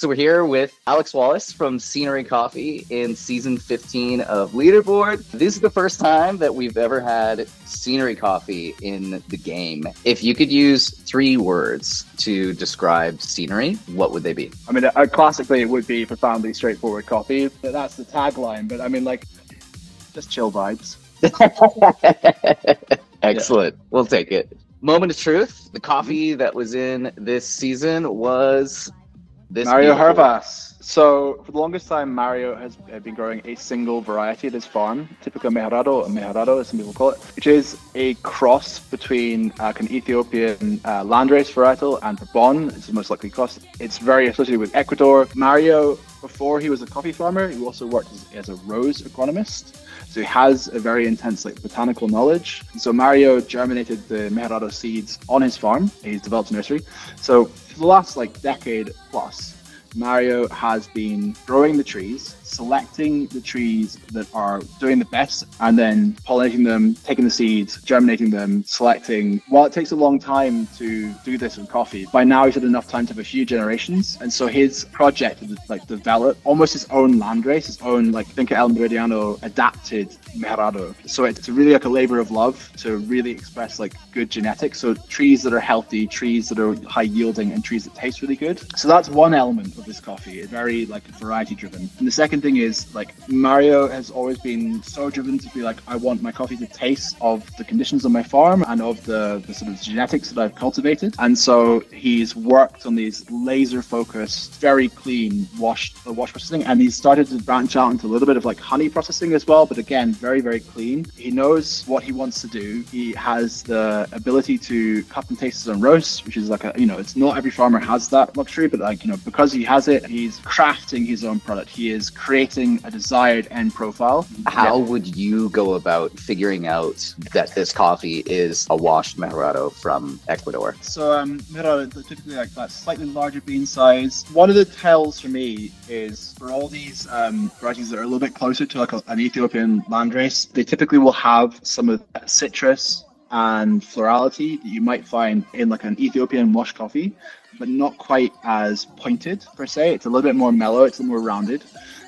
So we're here with Alex Wallace from Scenery Coffee in season 15 of Leaderboard. This is the first time that we've ever had Scenery Coffee in the game. If you could use 3 words to describe Scenery, what would they be? I mean, classically it would be profoundly straightforward coffee. That's the tagline, but I mean, like, just chill vibes. Excellent. Yeah. We'll take it. Moment of truth. The coffee that was in this season was this Mario Hervas. So for the longest time, Mario has been growing a single variety at his farm, typical Mejorado, as some people call it, which is a cross between an Ethiopian landrace varietal and Bourbon. It's the most likely cross. It's very associated with Ecuador. Mario, before he was a coffee farmer, he also worked as a rose agronomist. So he has a very intense botanical knowledge. So Mario germinated the Mejorado seeds on his farm. He's developed a nursery. So for the last decade plus, Mario has been growing the trees, selecting the trees that are doing the best, and then pollinating them, taking the seeds, germinating them, selecting. While it takes a long time to do this with coffee, by now he's had enough time to have a few generations. And so his project is develop almost his own landrace, his own Finca Meridiano adapted Mejorado. So it's really a labor of love to really express good genetics. So trees that are healthy, trees that are high yielding, and trees that taste really good. So that's one element of this coffee. It's very variety driven. And the second thing is Mario has always been so driven to be I want my coffee to taste of the conditions on my farm and of the sort of genetics that I've cultivated. And so he's worked on these laser focused, very clean wash processing, and he's started to branch out into a little bit of honey processing as well, but again, very, very clean. He knows what he wants to do. He has the ability to cup and taste his own roast, which is it's not every farmer has that luxury, but because he has it, he's crafting his own product. He is creating a desired end profile. How would you go about figuring out that this coffee is a washed Mejorado from Ecuador? So Mejorado, typically that slightly larger bean size. One of the tells for me is for all these varieties that are a little bit closer to an Ethiopian landrace, they typically will have some of that citrus and florality that you might find in an Ethiopian wash coffee, but not quite as pointed per se. It's a little bit more mellow, it's a little more rounded.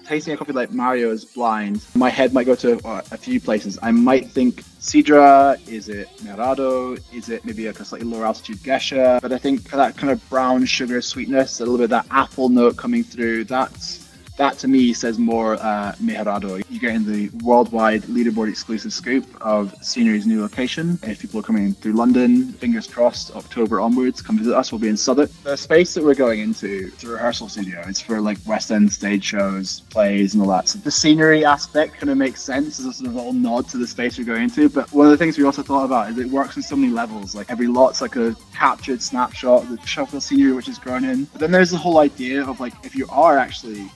Tasting a coffee like Mario's blind, my head might go to a few places. I might think Sidra, is it Mejorado, is it maybe a slightly lower altitude Gesha? But I think that kind of brown sugar sweetness, a little bit of that apple note coming through, that to me says more Mejorado. You're getting the worldwide Leaderboard exclusive scoop of Scenery's new location. If people are coming through London, fingers crossed, October onwards, come visit us. We'll be in Southwark. The space that we're going into, it's a rehearsal studio. It's for West End stage shows, plays, and all that. So the scenery aspect kind of makes sense as a sort of little nod to the space we're going into. But one of the things we also thought about is it works on so many levels. Every lot's a captured snapshot, the shuffle scenery which is grown in. But then there's the whole idea of if you are actually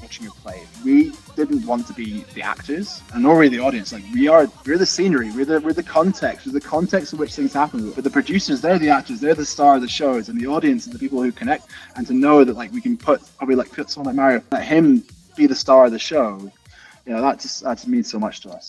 watching a play, we didn't want to be the actors, and nor are the audience. We're the scenery, we're the context, in which things happen. But the producers, they're the actors, they're the star of the shows, and the audience are the people who connect. And to know that we can put someone like Mario, let him be the star of the show, that just means so much to us.